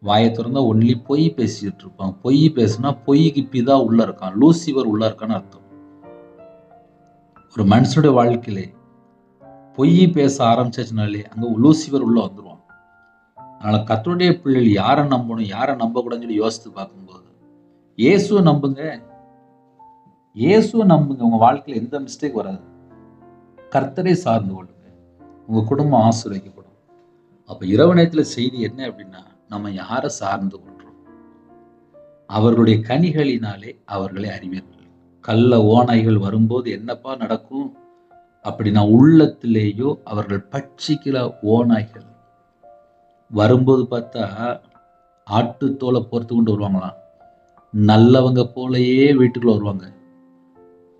வாயை திறந்தா ஒன்லி பொய் பேசிட்டு இருப்பாங்க. பொய் பேசுனா பொய்க்கு பிதா உள்ள இருக்கான், லூசிபர் உள்ள இருக்கான்னு அர்த்தம். ஒரு மனுஷனுடைய வாழ்க்கையிலே பொய் பேச ஆரம்பிச்சாச்சுனாலே அங்க லூசிபர் உள்ள வந்துருவான். அதனால கர்த்தருடைய பிள்ளைகள் யாரை நம்பணும், யாரை நம்பக்கூடாதுன்னு சொல்லி யோசித்து பார்க்கும்போது, இயேசுவை நம்புங்க. இயேசுவை நம்புங்க. உங்க வாழ்க்கையில எந்த மிஸ்டேக் வராது. கர்த்தரை சார்ந்து கொள்ளுங்க. உங்க குடும்பம் ஆசீர்வதிக்கப்படும். அப்ப இரவு நேரத்துல செய்தி என்ன அப்படின்னா, நம்ம யாரை சார்ந்து கொள்றோம்? அவர்களுடைய கனிகளினாலே அவர்களை அறிவீர்கள். கள்ள ஓநாய்கள் வரும்போது என்னப்பா நடக்கும் அப்படின்னா, உள்ளத்திலேயோ அவர்கள் பட்சிக்கிற ஓநாய்கள் வரும்போது பார்த்தா ஆட்டுத்தோலை பொறுத்து கொண்டு வருவாங்களாம். நல்லவங்க போலயே வீட்டுக்குள்ள வருவாங்க.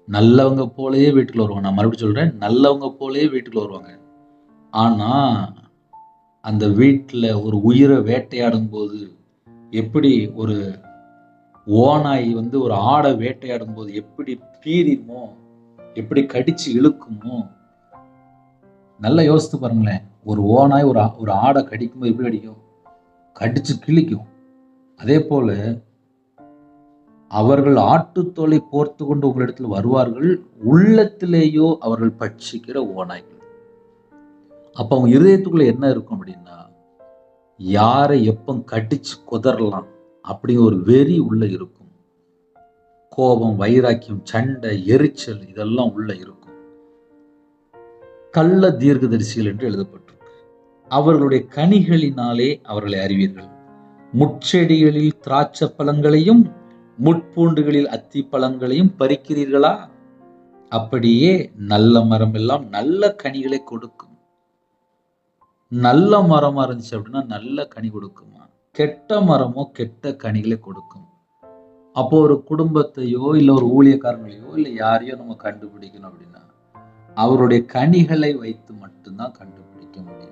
நல்லவங்க போலயே வீட்டுக்குள்ள வருவாங்க. நான் மறுபடியும் சொல்றேன், நல்லவங்க போலயே வீட்டுக்குள்ள வருவாங்க. ஆனா அந்த வீட்டுல ஒரு உயிரை வேட்டையாடும் போது எப்படி ஒரு ஓநாய் வந்து ஒரு ஆடை வேட்டையாடும் போது எப்படி பீறிமோ, எப்படி கடிச்சு இழுக்குமோ, நல்லா யோசித்து பாருங்களேன். ஒரு ஓநாய் ஒரு ஆடை கடிக்கும்போது எப்படி கடிக்கும்? கடிச்சு கிழிக்கும். அதே போல அவர்கள் ஆட்டுத்தோலை போர்த்து கொண்டு உங்களிடத்தில் வருவார்கள், உள்ளத்திலேயோ அவர்கள் பட்சிக்கிற ஓநாய்கள். அப்ப அவங்க இருதயத்துக்குள்ள என்ன இருக்கும் அப்படின்னா, யாரை எப்ப கடிச்சு குதறலாம் அப்படிங்கிற ஒரு வெறி உள்ள இருக்கும். கோபம், வைராக்கியம், சண்டை, எரிச்சல் இதெல்லாம் உள்ள இருக்கும். கள்ள தீர்க்கதரிசிகள் என்று எழுதப்பட்டிருக்கு. அவர்களுடைய கனிகளினாலே அவர்களை அறிவீர்கள். முட்செடிகளில் திராட்சை பழங்களையும் முட்பூண்டுகளில் அத்தி பழங்களையும் பறிக்கிறீர்களா? அப்படியே நல்ல மரம் எல்லாம் நல்ல கனிகளை கொடுக்கும். நல்ல மரமா இருந்துச்சு அப்படின்னா நல்ல கனி கொடுக்குமா? கெட்ட மரமோ கெட்ட கனிகளை கொடுக்கும். அப்போ ஒரு குடும்பத்தையோ இல்ல ஒரு ஊழியக்காரங்களையோ இல்ல யாரையோ நம்ம கண்டுபிடிக்கணும் அப்படின்னா அவருடைய கனிகளை வைத்து மட்டும்தான் கண்டுபிடிக்க முடியும்.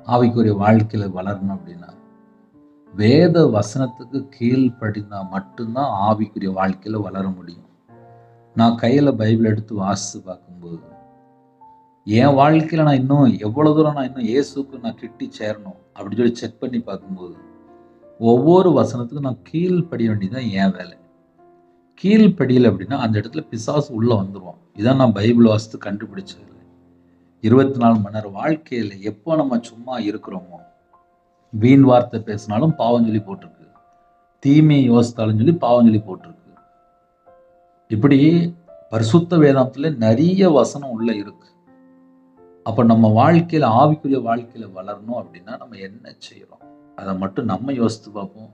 ஆவிக்குரிய வாழ்க்கையில வளரணும் அப்படின்னா வேத வசனத்துக்கு கீழ்ப்படிந்தா மட்டும்தான் ஆவிக்குரிய வாழ்க்கையில வளர முடியும். நான் கையில பைபிள் எடுத்து வாசித்து பார்க்கும்போது என் வாழ்க்கையில நான் இன்னும் எவ்வளவு தூரம் நான் இன்னும் இயேசுக்கு நான் கிட்டி சேரணும் அப்படின்னு சொல்லி செக் பண்ணி பார்க்கும்போது ஒவ்வொரு வசனத்துக்கும் நான் கீழ்ப்படிய வேண்டியதுதான் என் வேலை. கீழ்ப்படியல அப்படின்னா அந்த இடத்துல பிசாசு உள்ள வந்துருவான். இதான் நான் பைபிள் வாசித்து கண்டுபிடிச்சது. 24 மணி நேரம் வாழ்க்கையில எப்போ நம்ம சும்மா இருக்கிறோமோ, வீண் வார்த்தை பேசினாலும் பாவம் சொல்லி போட்டிருக்கு, தீமையை யோசித்தாலும் சொல்லி பாவம் சொல்லி போட்டிருக்கு. இப்படி பரிசுத்த வேதாந்தத்துல நிறைய வசனம் உள்ள இருக்கு. அப்ப நம்ம வாழ்க்கையில ஆவிக்குரிய வாழ்க்கையில வளரணும் அப்படின்னா நம்ம என்ன செய்யறோம் அதை மட்டும் நம்ம யோசித்து பார்ப்போம்.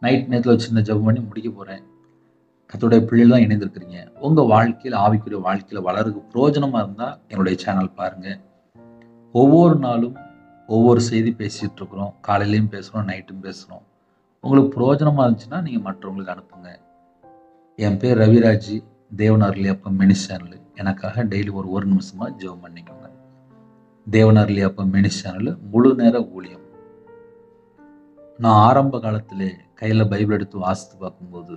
நைட் நேரத்துல ஒரு சின்ன ஜெபம் பண்ணி முடிக்க போறேன். கர்த்தருடைய பிள்ளைகள் தான் இணைந்திருக்கிறீங்க. உங்க வாழ்க்கையில ஆவிக்குரிய வாழ்க்கையில வளருக்கு பிரயோஜனமா இருந்தா என்னுடைய சேனல் பாருங்க. ஒவ்வொரு நாளும் ஒவ்வொரு செய்தி பேசிட்டு இருக்கிறோம். காலையிலையும் பேசுறோம், நைட்டும் பேசுறோம். உங்களுக்கு பிரயோஜனமா இருந்துச்சுன்னா நீங்க மற்றவங்களுக்கு அனுப்புங்க. என் பேர் ரவிராஜ், தேவன் அருளியப்பம் மினிஸ்ட்ரி சேனல். எனக்காக டெய்லி ஒரு நிமிஷமா ஜெபம் பண்ணிக்கோங்க. தேவனர்லி அப்ப மினிஸ்டர்ல முழு நேர ஊழியம். நான் ஆரம்ப காலத்திலே கையில பைபிள் எடுத்து வாசித்து பார்க்கும்போது,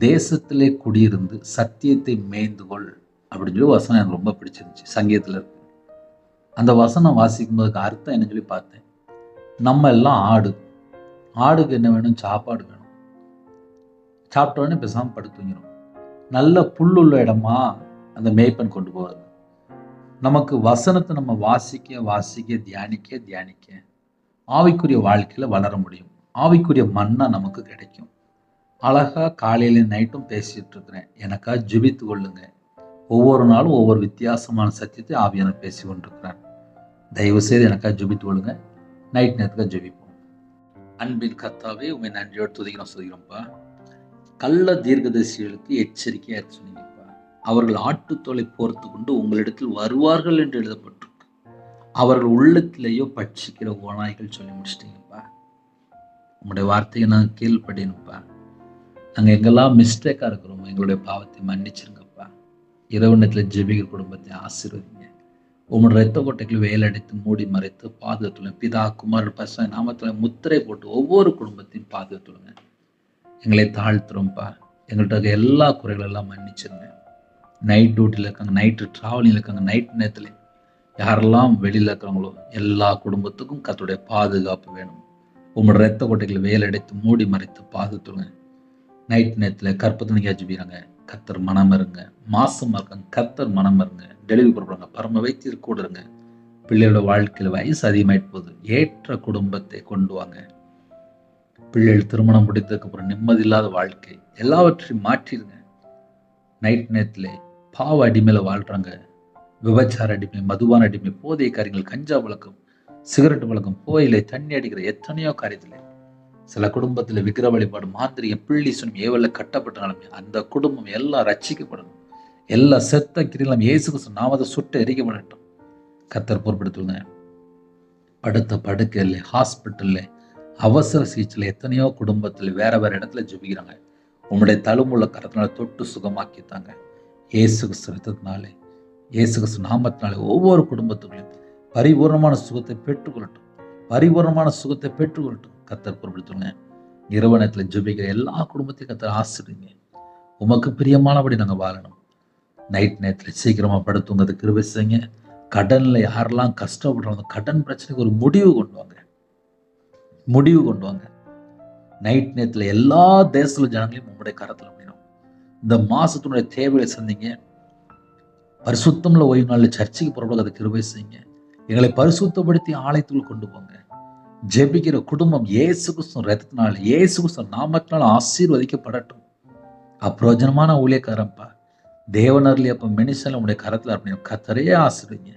தேசத்திலே குடியிருந்து சத்தியத்தை மேய்ந்துகொள் அப்படின்னு சொல்லி வசனம் எனக்கு ரொம்ப பிடிச்சிருந்துச்சு. சங்கீதத்துல இருக்கு. அந்த வசனம் வாசிக்கும் போதுக்கு அர்த்தம் என்ன சொல்லி பார்த்தேன். நம்ம எல்லாம் ஆடு. ஆடுக்கு என்ன வேணும்? சாப்பாடு வேணும். சாப்பிட்ட உடனே பேசாம படுத்து தூங்கிடும். நல்ல புல்லுள்ள இடமா அந்த மேய்ப்பன் கொண்டு போவார். நமக்கு வசனத்தை நம்ம வாசிக்க தியானிக்க ஆவிக்குரிய வாழ்க்கையில வளர முடியும். ஆவிக்குரிய மன்னா நமக்கு கிடைக்கும். அழகா காலையில நைட்டும் பேசிட்டு இருக்கிறேன். எனக்கா ஜெபித்து கொள்ளுங்க. ஒவ்வொரு நாளும் ஒவ்வொரு வித்தியாசமான சத்தியத்தை ஆவியானவர் பேசி கொண்டிருக்கிறார். தயவு செய்து எனக்கா ஜெபித்து கொள்ளுங்க. நைட் நேரத்துக்கு ஜெபிப்போம். அன்பின் கர்த்தாவே, உண்மை நன்றியோடு துதிக்கிறோம் சொல்கிறோம்ப்பா. கள்ள தீர்க்கதரிசிகளுக்கு எச்சரிக்கையா சொன்னீங்கப்பா. அவர்கள் ஆட்டுத்தோலை போர்த்து கொண்டு உங்களிடத்தில் வருவார்கள் என்று எழுதப்பட்டிருக்கு. அவர்கள் உள்ளத்திலேயோ பட்சிக்கிற ஓநாய்கள் சொல்லி முடிச்சிட்டீங்கப்பா. உங்களுடைய வார்த்தையை நாங்கள் கீழ்படியணும்ப்பா. நாங்கள் எங்கெல்லாம் மிஸ்டேக்கா இருக்கிறோமோ எங்களுடைய பாவத்தை மன்னிச்சிருங்கப்பா. இரவு நேரத்தில் ஜெபிக்கிற குடும்பத்தை ஆசீர்வதிங்க. உங்களுடைய இரத்த கோட்டைகள் வேலடித்து மூடி மறைத்து பாதுகாத்துள்ள பிதா குமார் பசங்க நாமத்துல முத்திரை போட்டு ஒவ்வொரு குடும்பத்தையும் பாதுகாத்துடுங்க. எங்களை தாழ்த்துறோம்ப்பா. எங்கள்கிட்ட எல்லா குறைகளெல்லாம் மன்னிச்சிருங்க. நைட் டியூட்டியில் இருக்காங்க, நைட்டு ட்ராவலிங் இருக்காங்க, நைட் நேரத்தில் யாரெல்லாம் வெளியில் இருக்கிறாங்களோ எல்லா குடும்பத்துக்கும் கர்த்தருடைய பாதுகாப்பு வேணும். உங்களோட இரத்த கோட்டைகளை வேலடைத்து மூடி மறைத்து பாதுகாத்துடுங்க. நைட் நேரத்தில் கற்பத்தனைக்கா ஜெபிக்கிறாங்க, கர்த்தர் மனம் இருங்க. மாசமா இருக்காங்க, கர்த்தர் மனம் இருங்க. டெலிவரி போடுறாங்க, பரம வைத்தியர் கூட இருங்க. பிள்ளையோட வாழ்க்கையில் வயசு அதிகமாயிட்டு போகுது, ஏற்ற குடும்பத்தை கொண்டு வாங்க. பிள்ளைகள் திருமணம் முடித்ததுக்கு அப்புறம் நிம்மதி இல்லாத வாழ்க்கை எல்லாவற்றையும் மாற்றிடுங்க. நைட் நேரத்தில் பாவ அடிமையில வாழ்றாங்க, விபச்சார அடிமை, மதுவான அடிமை, போதைய காரியங்கள், கஞ்சா பழக்கம், சிகரெட்டு பழக்கம், புகையிலை, தண்ணி அடிக்கிற எத்தனையோ காரியத்தில் சில குடும்பத்தில் விக்கிர வழிபாடு, மாந்திரியம், பிள்ளி சுனம் ஏவல்ல கட்டப்பட்டாலுமே அந்த குடும்பம் எல்லாம் ரட்சிக்கப்படணும். எல்லா செத்த கிரிகளும் இயேசு கிறிஸ்து நாமத்தை சுட்டு எரிக்கப்படட்டும். கர்த்தர் பொறுப்படுத்துங்க. படுத்த படுக்கையில், ஹாஸ்பிட்டல்ல, அவசர சிகிச்சையில் எத்தனையோ குடும்பத்தில் வேற இடத்துல ஜெபிக்கிறாங்க. உங்களுடைய தழும்புள்ள கரத்தினால தொட்டு சுகமாக்கித்தாங்க. இயேசு கிறிஸ்து ரத்தத்தினாலே, இயேசு கிறிஸ்து நாமத்தினாலே ஒவ்வொரு குடும்பத்துக்குள்ளையும் பரிபூர்ணமான சுகத்தை பெற்றுக்கொள்ளட்டும். பரிபூர்ணமான சுகத்தை பெற்றுக்கொள்ளட்டும். கர்த்தர் பொறுப்படுத்துங்க. இரவு நேரத்தில் ஜெபிக்கிற எல்லா குடும்பத்தையும் கர்த்தர் ஆசீர்வதிங்க. உமக்கு பிரியமானபடி நாங்கள் வாழணும். நைட் நேரத்தில் சீக்கிரமா படுத்துங்கிறது கிருபை செய்யுங்க. கடன்ல யாரெல்லாம் கஷ்டப்படுறாங்க, கடன் பிரச்சனைக்கு ஒரு முடிவு கொண்டு வாங்க. நைட் நேரத்தில் எல்லா தேசத்துல ஜனங்களையும் உங்களுடைய கரத்துல முடியும். இந்த மாசத்தினுடைய தேவையை சந்திங்க. பரிசுத்தம்ல ஓய்வு நாளில் சர்ச்சைக்கு புறப்பட அதை கிருபை செய்யுங்க. எங்களை பரிசுத்தப்படுத்தி ஆலயத்துக்குள் கொண்டு போங்க. ஜெபிக்கிற குடும்பம் இயேசு கிறிஸ்து ரத்தத்தினால, இயேசு கிறிஸ்து நாமத்தினால ஆசீர்வதிக்கப்படட்டும். அப்பிரோஜனமான ஊழியக்காரன்பா, தேவனர்லி அப்ப மினிஸ்டர்ல உங்களுடைய கரத்துல அப்படின்னு கர்த்தரையே ஆசீர்வதிங்க.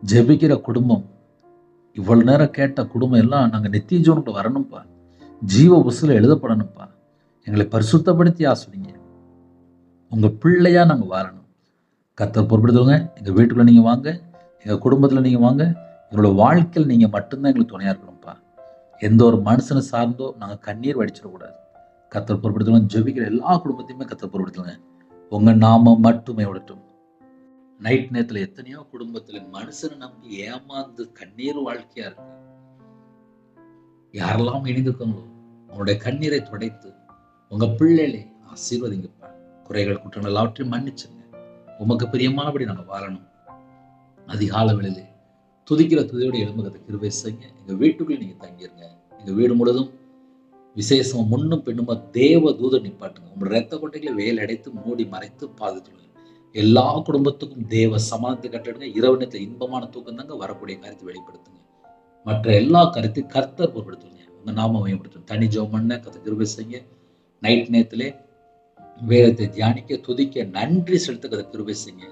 ஜெபிக்கிற குடும்பம், இவ்வளவு நேரம் கேட்ட குடும்பம் எல்லாம் நாங்க நித்திய ஜீவனுக்கு வரணும்ப்பா. ஜீவ புஸ்தகத்துல எழுதப்படணும்ப்பா. எங்களை பரிசுத்தப்படுத்தி ஆசீர்வதிங்க. உங்க பிள்ளையா நாங்க வாழணும். கர்த்தர் பொறுப்படுத்துங்க. எங்க வீட்டுக்குள்ள நீங்க வாங்க, எங்க குடும்பத்துல நீங்க வாங்க. எங்களோட வாழ்க்கையில் நீங்க மட்டும்தான் எங்களுக்கு துணையா இருக்கணும்ப்பா. எந்த ஒரு மனுஷனை சார்ந்தோ நாங்க கண்ணீர் வடிச்சிடக்கூடாது. கர்த்தர் பொறுப்படுத்துங்க. ஜெபிக்கிற எல்லா குடும்பத்தையுமே கர்த்தர் பொறுப்படுத்துங்க. உங்க நாமம் மட்டுமே விடட்டும். நைட் நேரத்துல எத்தனையோ குடும்பத்துல மனுஷனை நம்பி ஏமாந்து கண்ணீர் வாழ்க்கையா இருக்கு. யாரெல்லாம் இணைந்திருக்காங்களோ அவங்களுடைய கண்ணீரை துடைத்து உங்க பிள்ளைகளை ஆசீர்வதிங்கப்பா. குறைகள் குற்றங்கள் எல்லாவற்றையும் மன்னிச்சுங்க. உமக்கு பிரியமானபடி நாங்க வாழணும். அதிகால வேளையிலே துதிக்கிற துதியோட எழும்புகிறத கிருபை செய்யுங்க. எங்க வீட்டுக்குள்ள நீங்க தங்கிருங்க. எங்க வீடு முழுவதும் விசேஷமா முன்னும் பெண்ணுமா தேவ தூதர் நிப்பாட்டுங்க. உங்களோட இரத்த கொட்டைகளை வேல் அடைத்து மூடி மறைத்து பாதுகாத்துங்க. எல்லா குடும்பத்துக்கும் தேவ சமாதானத்தை கட்டிடுங்க. இரவு நேரத்தில் இன்பமான தூக்கம் தாங்க வரக்கூடிய காரியத்தை வெளிப்படுத்துங்க. மற்ற எல்லா காரியத்தையும் கர்த்தர் பொருட்படுத்துங்க. உங்க நாம மேம்படுத்துங்க. தனி ஜெபம் பண்ண கர்த்தர் கிருபை செய்யுங்க. நைட் நேரத்திலே வேதத்தை தியானிக்க, துதிக்க, நன்றி செலுத்த கர்த்தர் கிருபை செய்யுங்க.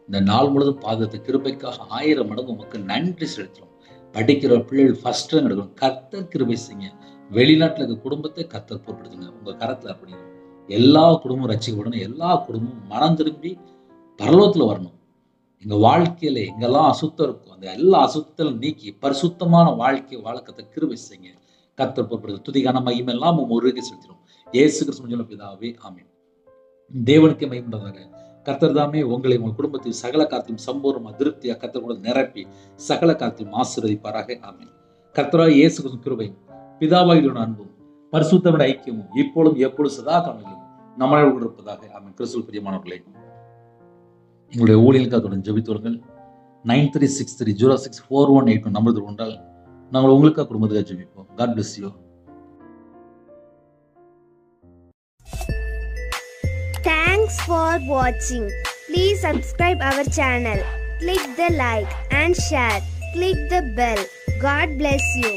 இந்த நாள் முழுவதும் பாதத்தை கிருபைக்காக 1000 மடங்கு உமக்கு நன்றி செலுத்துறோம். படிக்கிற பிள்ளைகள் ஃபர்ஸ்ட் ரேங்க் எடுக்கணும். கர்த்தர் கிருபை செய்யுங்க. வெளிநாட்டில் இருக்க குடும்பத்தை கர்த்தர் பொறுப்படுத்துங்க. உங்க கரத்துல அப்படிங்க எல்லா குடும்பமும் ரட்சிக்கப்படணும். எல்லா குடும்பமும் மனம் திரும்பி பரலோகத்துல வரணும். எங்க வாழ்க்கையில எங்கெல்லாம் அசுத்தம் இருக்கும் அந்த எல்லா அசுத்தலும் நீக்கி பரிசுத்தமான வாழ்க்கையை வாழ கர்த்தர் கிருபை செய்யுங்க. கர்த்தர் பொறுப்படுத்து துதிக்கான மகிமெல்லாம் ஒருவருக்கு செலுத்திடும். இயேசு கிறிஸ்து பிதாவே ஆமென். தேவனுக்கு மகிமையாக கர்த்தர் தாமே உங்களை உங்கள் குடும்பத்தில் சகல காலத்தையும் சம்பூர்ணமா திருப்தியா கர்த்தர் கூட நிரப்பி சகல காலத்தையும் ஆசீர்வதிப்பாராக. ஆமென். கர்த்தராகிய இயேசு கிறிஸ்துவின் கிருபையும் பிதாவாகிய அன்பும் பரிசுத்தமுடைய ஐக்கியமும் இப்பொழுதும் எப்பொழுதும் சதா காலங்களிலும் நம்மளோடு இருப்பதாக. ஆமென். கிறிஸ்துவுக்குள் பிரியமானவர்களே, எங்களுடைய ஊழியர்களுக்காக ஜெபித்தவர்கள் 9363064182 நம்பர் கொண்டால் நாங்கள் உங்களுக்காக குடும்பத்துக்காக ஜெபிப்போம். God bless you. Thanks for watching. Please subscribe our channel. Click the like and share. Click the bell. God bless you.